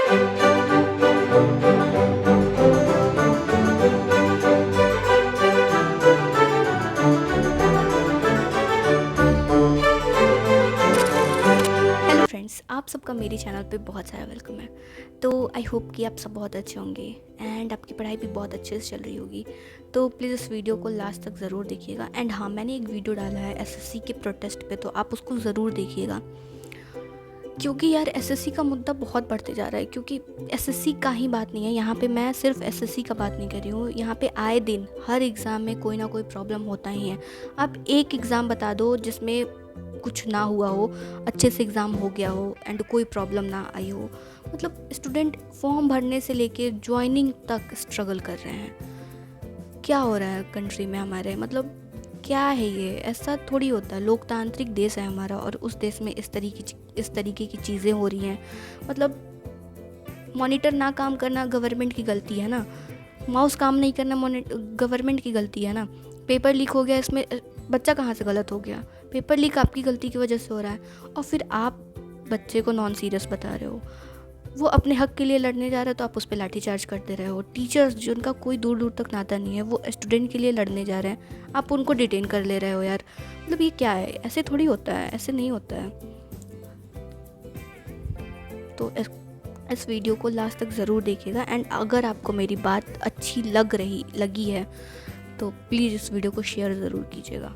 Hello friends, आप सबका मेरे चैनल पे बहुत सारा वेलकम है। तो आई होप कि आप सब बहुत अच्छे होंगे एंड आपकी पढ़ाई भी बहुत अच्छे से चल रही होगी। तो प्लीज़ इस वीडियो को लास्ट तक ज़रूर देखिएगा। एंड हाँ, मैंने एक वीडियो डाला है एसएससी के प्रोटेस्ट पे, तो आप उसको ज़रूर देखिएगा, क्योंकि यार एसएससी का मुद्दा बहुत बढ़ते जा रहा है। क्योंकि एसएससी का ही बात नहीं है यहाँ पे, मैं सिर्फ एसएससी का बात नहीं कर रही हूँ। यहाँ पे आए दिन हर एग्ज़ाम में कोई ना कोई प्रॉब्लम होता ही है। आप एक एग्ज़ाम बता दो जिसमें कुछ ना हुआ हो, अच्छे से एग्ज़ाम हो गया हो एंड कोई प्रॉब्लम ना आई हो। मतलब स्टूडेंट फॉर्म भरने से लेके ज्वाइनिंग तक स्ट्रगल कर रहे हैं। क्या हो रहा है कंट्री में हमारे, मतलब क्या है ये? ऐसा थोड़ी होता है। लोकतांत्रिक देश है हमारा और उस देश में इस तरीके की चीज़ें हो रही हैं। मतलब मॉनिटर ना काम करना गवर्नमेंट की गलती है ना, माउस काम नहीं करना गवर्नमेंट की गलती है ना। पेपर लीक हो गया, इसमें बच्चा कहाँ से गलत हो गया? पेपर लीक आपकी गलती की वजह से हो रहा है और फिर आप बच्चे को नॉन सीरियस बता रहे हो। वो अपने हक के लिए लड़ने जा रहा है तो आप उस पर लाठीचार्ज कर दे रहे हो। टीचर्स जिनका कोई दूर दूर तक नाता नहीं है, वो स्टूडेंट के लिए लड़ने जा रहे हैं, आप उनको डिटेन कर ले रहे हो। यार मतलब ये क्या है? ऐसे थोड़ी होता है, ऐसे नहीं होता है। तो इस वीडियो को लास्ट तक ज़रूर देखिएगा। एंड अगर आपको मेरी बात अच्छी लगी है तो प्लीज़ इस वीडियो को शेयर ज़रूर कीजिएगा।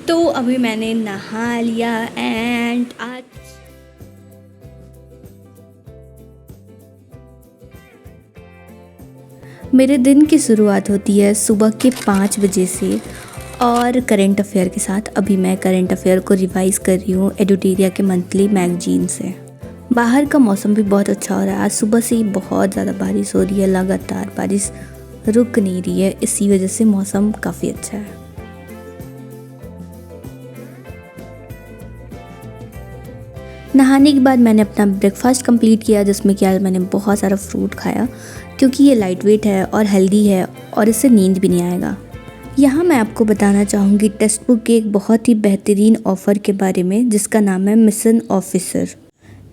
तो अभी मैंने नहा लिया एंड आज मेरे दिन की शुरुआत होती है सुबह के 5 बजे से और करंट अफेयर के साथ। अभी मैं करंट अफेयर को रिवाइज़ कर रही हूँ एडुटेरिया के मंथली मैगजीन से। बाहर का मौसम भी बहुत अच्छा हो रहा है। आज सुबह से ही बहुत ज़्यादा बारिश हो रही है, लगातार बारिश रुक नहीं रही है, इसी वजह से मौसम काफ़ी अच्छा है। नहाने के बाद मैंने अपना ब्रेकफास्ट कंप्लीट किया, जिसमें कि आज मैंने बहुत सारा फ्रूट खाया, क्योंकि ये लाइट वेट है और हेल्दी है और इससे नींद भी नहीं आएगा। यहाँ मैं आपको बताना चाहूँगी टेक्स्ट बुक के एक बहुत ही बेहतरीन ऑफ़र के बारे में, जिसका नाम है mission officer.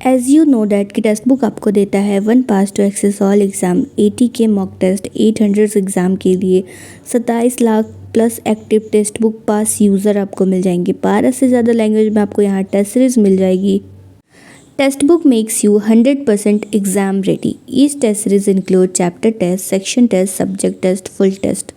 As you know that कि टेक्स्ट बुक आपको देता है 1 pass to access all exam, 80 के मॉक टेस्ट, 800 एग्ज़ाम के लिए 27 lakh plus active text book pass user आपको मिल जाएंगे। 12 से ज़्यादा लैंग्वेज में आपको यहाँ टेस्ट सीरीज मिल जाएगी। Test book makes you 100% exam ready. Each test series include chapter test, section test, subject test, full test.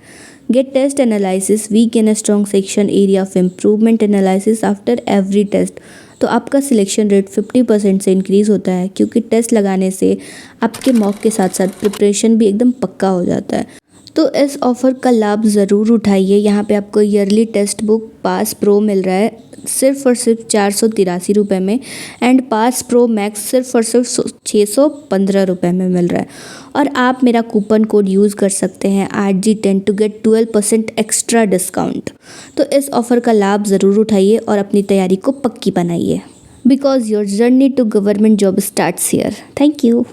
Get test analysis, weak and strong section, area of improvement analysis after every test. तो आपका selection rate 50% से increase होता है, क्योंकि test लगाने से आपके mock के साथ साथ प्रिपरेशन भी एकदम पक्का हो जाता है। तो इस ऑफ़र का लाभ ज़रूर उठाइए। यहाँ पे आपको yearly text book pass pro मिल रहा है सिर्फ़ और सिर्फ 483 रुपये में, एंड पास प्रो मैक्स सिर्फ़ और सिर्फ 615 रुपये में मिल रहा है। और आप मेरा कूपन कोड यूज़ कर सकते हैं RG10 to get 12% extra discount. तो इस ऑफ़र का लाभ ज़रूर उठाइए और अपनी तैयारी को पक्की बनाइए, because your journey to government job starts here. Thank you.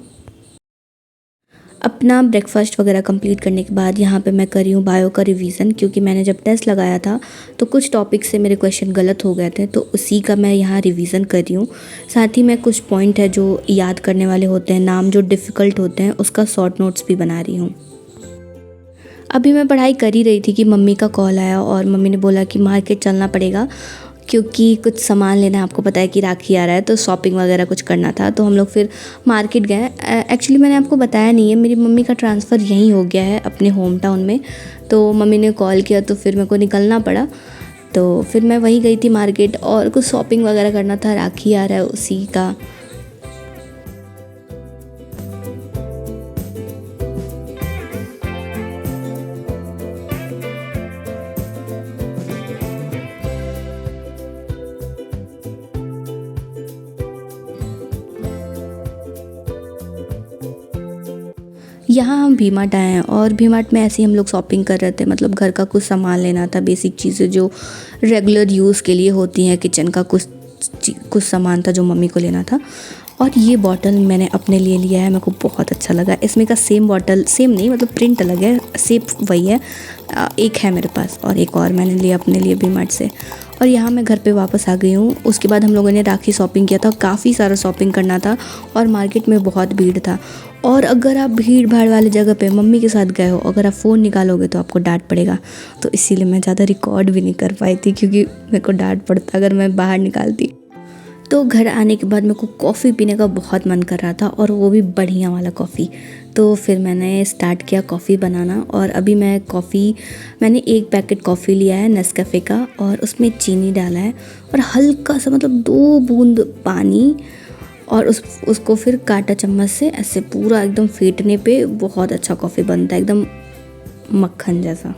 अपना ब्रेकफास्ट वगैरह कंप्लीट करने के बाद यहाँ पे मैं कर रही हूँ बायो का रिवीजन, क्योंकि मैंने जब टेस्ट लगाया था तो कुछ टॉपिक से मेरे क्वेश्चन गलत हो गए थे, तो उसी का मैं यहाँ रिवीजन कर रही हूँ। साथ ही मैं कुछ पॉइंट है जो याद करने वाले होते हैं, नाम जो डिफ़िकल्ट होते हैं, उसका शॉर्ट नोट्स भी बना रही हूँ। अभी मैं पढ़ाई कर ही रही थी कि मम्मी का कॉल आया और मम्मी ने बोला कि मार्केट चलना पड़ेगा, क्योंकि कुछ सामान लेना है। आपको पता है कि राखी आ रहा है, तो शॉपिंग वगैरह कुछ करना था, तो हम लोग फिर मार्केट गए। एक्चुअली मैंने आपको बताया नहीं है, मेरी मम्मी का ट्रांसफ़र यहीं हो गया है अपने होम टाउन में। तो मम्मी ने कॉल किया तो फिर मेरे को निकलना पड़ा, तो फिर मैं वहीं गई थी मार्केट और कुछ शॉपिंग वगैरह करना था। राखी आ रहा है उसी का। यहाँ हम वी मार्ट आए हैं और वी मार्ट में ऐसे ही हम लोग शॉपिंग कर रहे थे, मतलब घर का कुछ सामान लेना था, बेसिक चीज़ें जो रेगुलर यूज़ के लिए होती हैं, किचन का कुछ सामान था जो मम्मी को लेना था। और ये बॉटल मैंने अपने लिए लिया है, मेरे को बहुत अच्छा लगा। इसमें का सेम बॉटल, सेम नहीं मतलब प्रिंट अलग है, शेप वही है। एक है मेरे पास और एक और मैंने लिया अपने लिए वी मार्ट से। और यहाँ मैं घर पे वापस आ गई हूँ। उसके बाद हम लोगों ने राखी शॉपिंग किया था, काफ़ी सारा शॉपिंग करना था और मार्केट में बहुत भीड़ था। और अगर आप भीड़ भाड़ वाली जगह पे मम्मी के साथ गए हो, अगर आप फ़ोन निकालोगे तो आपको डांट पड़ेगा। तो इसीलिए मैं ज़्यादा रिकॉर्ड भी नहीं कर पाई थी, क्योंकि मेरे को डांट पड़ता अगर मैं बाहर निकालती। तो घर आने के बाद मेरे को कॉफ़ी पीने का बहुत मन कर रहा था, और वो भी बढ़िया वाला कॉफ़ी। तो फिर मैंने स्टार्ट किया कॉफ़ी बनाना। और अभी मैंने एक पैकेट कॉफ़ी लिया है नेस्कैफ़े का, और उसमें चीनी डाला है और हल्का सा मतलब 2 बूंद पानी, और उसको फिर कांटा चम्मच से ऐसे पूरा एकदम फेंटने पे बहुत अच्छा कॉफ़ी बनता है, एकदम मक्खन जैसा।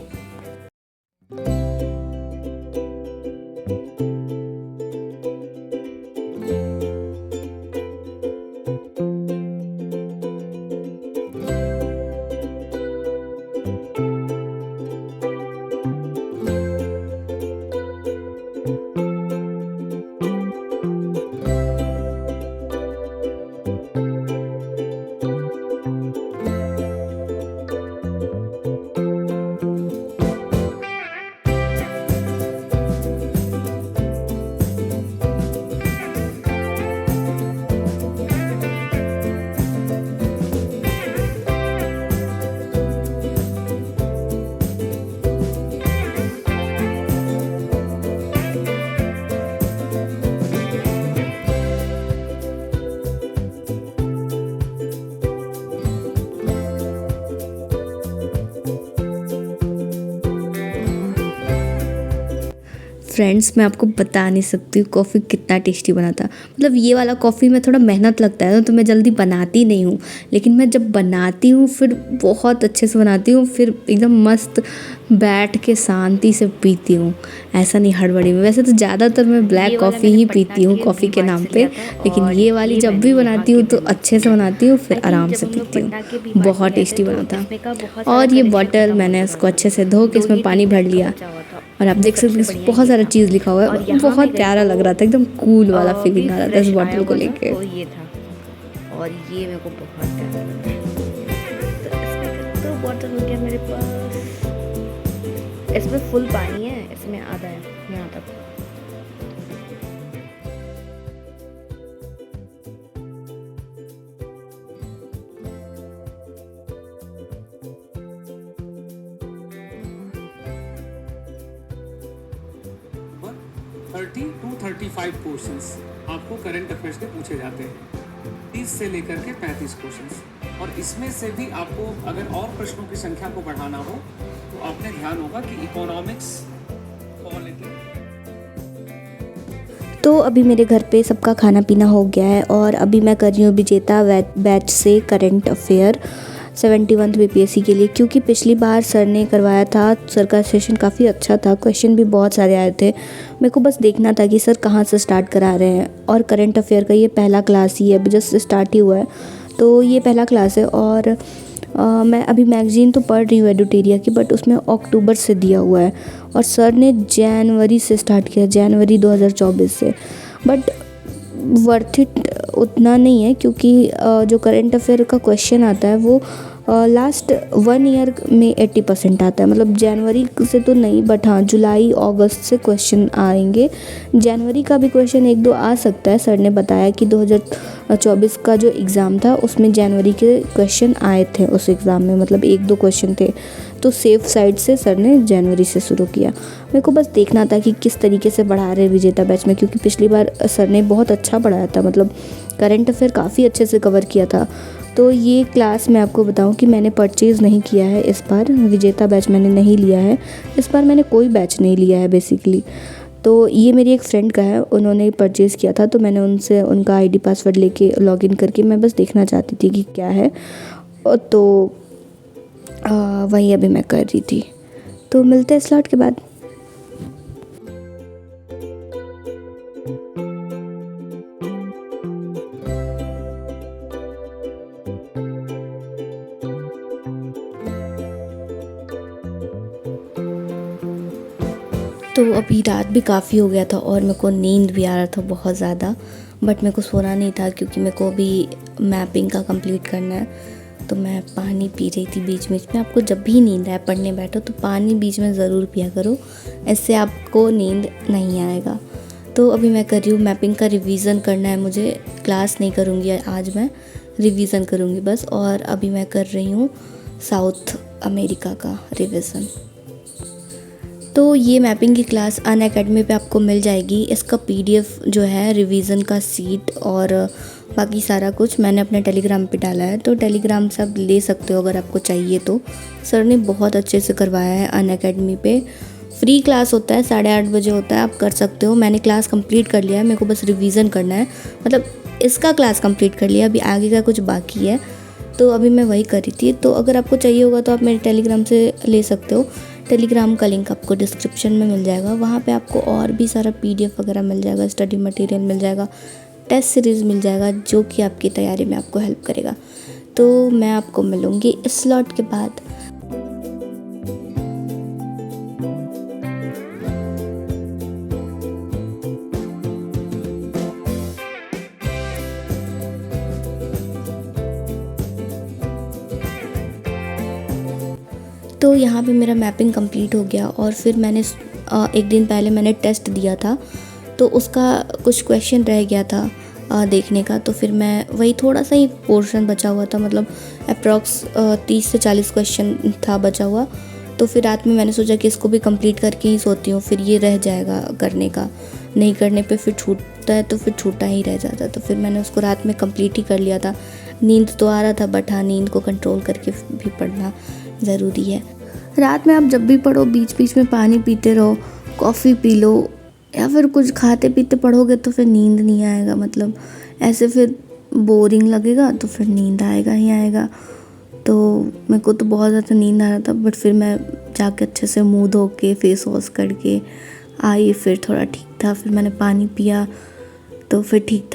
फ्रेंड्स, मैं आपको बता नहीं सकती हूँ कॉफ़ी कितना टेस्टी बना था। मतलब ये वाला कॉफ़ी में थोड़ा मेहनत लगता है तो मैं जल्दी बनाती नहीं हूँ, लेकिन मैं जब बनाती हूँ फिर बहुत अच्छे से बनाती हूँ, फिर एकदम मस्त बैठ के शांति से पीती हूँ, ऐसा नहीं हड़बड़ी में। वैसे तो ज़्यादातर मैं ब्लैक कॉफ़ी ही पीती हूँ कॉफ़ी के नाम पे, लेकिन ये वाली जब भी बनाती हूँ तो अच्छे से बनाती हूँ, फिर आराम से पीती हूँ। बहुत टेस्टी बना था। और ये बॉटल मैंने इसको अच्छे से धो के इसमें पानी भर लिया, और आप देख सकते हैं इसमें बहुत सारा चीज़ लिखा हुआ है, और बहुत प्यारा लग रहा था, एकदम कूल वाला फीलिंग आ रहा था इस बॉटल को लेके। तो ये था, और ये मेरे को बहुत प्यारा लगा। तो इसमें तो बॉटल हो गया मेरे पास। इसमें फुल पानी है, इसमें आधा है यहाँ तक। थर्टी टू 35 क्वेश्चंस आपको करंट अफेयर्स के पूछे जाते हैं, 30 से लेकर के 35 क्वेश्चंस। और इसमें से भी आपको अगर और प्रश्नों की संख्या को बढ़ाना हो तो आपने ध्यान होगा कि इकोनॉमिक्स, पॉलिटी। तो अभी मेरे घर पे सबका खाना पीना हो गया है, और अभी मैं कर रही हूँ विजेता बैच से करंट अफेयर 71 बीपीएससी के लिए, क्योंकि पिछली बार सर ने करवाया था। सर का सेशन काफ़ी अच्छा था, क्वेश्चन भी बहुत सारे आए थे। मेरे को बस देखना था कि सर कहाँ से स्टार्ट करा रहे हैं, और करंट अफेयर का ये पहला क्लास ही है, अभी जस्ट स्टार्ट ही हुआ है, तो ये पहला क्लास है। और मैं अभी मैगज़ीन तो पढ़ रही हूँ एडुटेरिया की, बट उसमें अक्टूबर से दिया हुआ है, और सर ने जनवरी से स्टार्ट किया, जनवरी 2024 से। बट वर्थ इट उतना नहीं है, क्योंकि जो करंट अफेयर का क्वेश्चन आता है वो लास्ट 1 ईयर में 80% आता है। मतलब जनवरी से तो नहीं, बट हाँ जुलाई अगस्त से क्वेश्चन आएंगे। जनवरी का भी क्वेश्चन 1-2 आ सकता है। सर ने बताया कि 2024 का जो एग्ज़ाम था उसमें जनवरी के क्वेश्चन आए थे उस एग्ज़ाम में, मतलब 1-2 क्वेश्चन थे, तो सेफ साइड से सर ने जनवरी से शुरू किया। मेरे को बस देखना था कि किस तरीके से पढ़ा रहे विजेता बैच में, क्योंकि पिछली बार सर ने बहुत अच्छा पढ़ाया था, मतलब करंट अफेयर काफ़ी अच्छे से कवर किया था। तो ये क्लास मैं आपको बताऊं कि मैंने परचेज़ नहीं किया है इस बार, विजेता बैच मैंने नहीं लिया है इस बार, मैंने कोई बैच नहीं लिया है बेसिकली। तो ये मेरी एक फ्रेंड का है, उन्होंने परचेज़ किया था, तो मैंने उनसे उनका आईडी पासवर्ड लेके लॉगिन करके मैं बस देखना चाहती थी कि क्या है, तो वही अभी मैं कर रही थी। तो मिलते हैं स्लॉट के बाद। तो अभी रात भी काफ़ी हो गया था और मेरे को नींद भी आ रहा था बहुत ज़्यादा, बट मेरे को सोना नहीं था क्योंकि मेरे को अभी मैपिंग का कंप्लीट करना है। तो मैं पानी पी रही थी बीच बीच में। आपको जब भी नींद आए पढ़ने बैठो तो पानी बीच में ज़रूर पिया करो, इससे आपको नींद नहीं आएगा। तो अभी मैं कर रही हूँ मैपिंग का रिवीजन करना है मुझे, क्लास नहीं करूँगी आज, मैं रिवीजन करूँगी बस। और अभी मैं कर रही हूँ साउथ अमेरिका का रिवीजन। तो ये मैपिंग की क्लास अनअकैडमी पे आपको मिल जाएगी। इसका PDF जो है रिवीजन का सीट और बाकी सारा कुछ मैंने अपने टेलीग्राम पे डाला है, तो टेलीग्राम से आप ले सकते हो अगर आपको चाहिए तो। सर ने बहुत अच्छे से करवाया है अनअकैडमी पे। फ्री क्लास होता है, 8:30 बजे होता है, आप कर सकते हो। मैंने क्लास कंप्लीट कर लिया है, मेरे को बस रिवीजन करना है, मतलब इसका क्लास कंप्लीट कर लिया, अभी आगे का कुछ बाकी है, तो अभी मैं वही कर रही थी। तो अगर आपको चाहिए होगा तो आप मेरे टेलीग्राम से ले सकते हो। टेलीग्राम का लिंक आपको डिस्क्रिप्शन में मिल जाएगा, वहाँ पे आपको और भी सारा PDF वगैरह मिल जाएगा, स्टडी मटेरियल मिल जाएगा, टेस्ट सीरीज़ मिल जाएगा, जो कि आपकी तैयारी में आपको हेल्प करेगा। तो मैं आपको मिलूँगी इस स्लॉट के बाद। तो यहाँ पे मेरा मैपिंग कंप्लीट हो गया और फिर मैंने एक दिन पहले मैंने टेस्ट दिया था, तो उसका कुछ क्वेश्चन रह गया था देखने का। तो फिर मैं वही थोड़ा सा ही पोर्शन बचा हुआ था, मतलब अप्रॉक्स 30 से 40 क्वेश्चन था बचा हुआ। तो फिर रात में मैंने सोचा कि इसको भी कंप्लीट करके ही सोती हूँ, फिर ये रह जाएगा करने का, नहीं करने पे फिर छूटता है तो फिर छूटा ही रह जाता। तो फिर मैंने उसको रात में कंप्लीट ही कर लिया था। नींद तो आ रहा था, बट हाँ, नींद को कंट्रोल करके भी पढ़ना ज़रूरी है। रात में आप जब भी पढ़ो बीच बीच में पानी पीते रहो, कॉफ़ी पी लो, या फिर कुछ खाते पीते पढ़ोगे तो फिर नींद नहीं आएगा, मतलब ऐसे फिर बोरिंग लगेगा, तो फिर नींद आएगा ही आएगा। तो मेरे को तो बहुत ज़्यादा नींद आ रहा था, बट फिर मैं जाके अच्छे से मुँह धो के फेस वॉश करके आई, फिर थोड़ा ठीक था। फिर मैंने पानी पिया तो फिर ठीक था।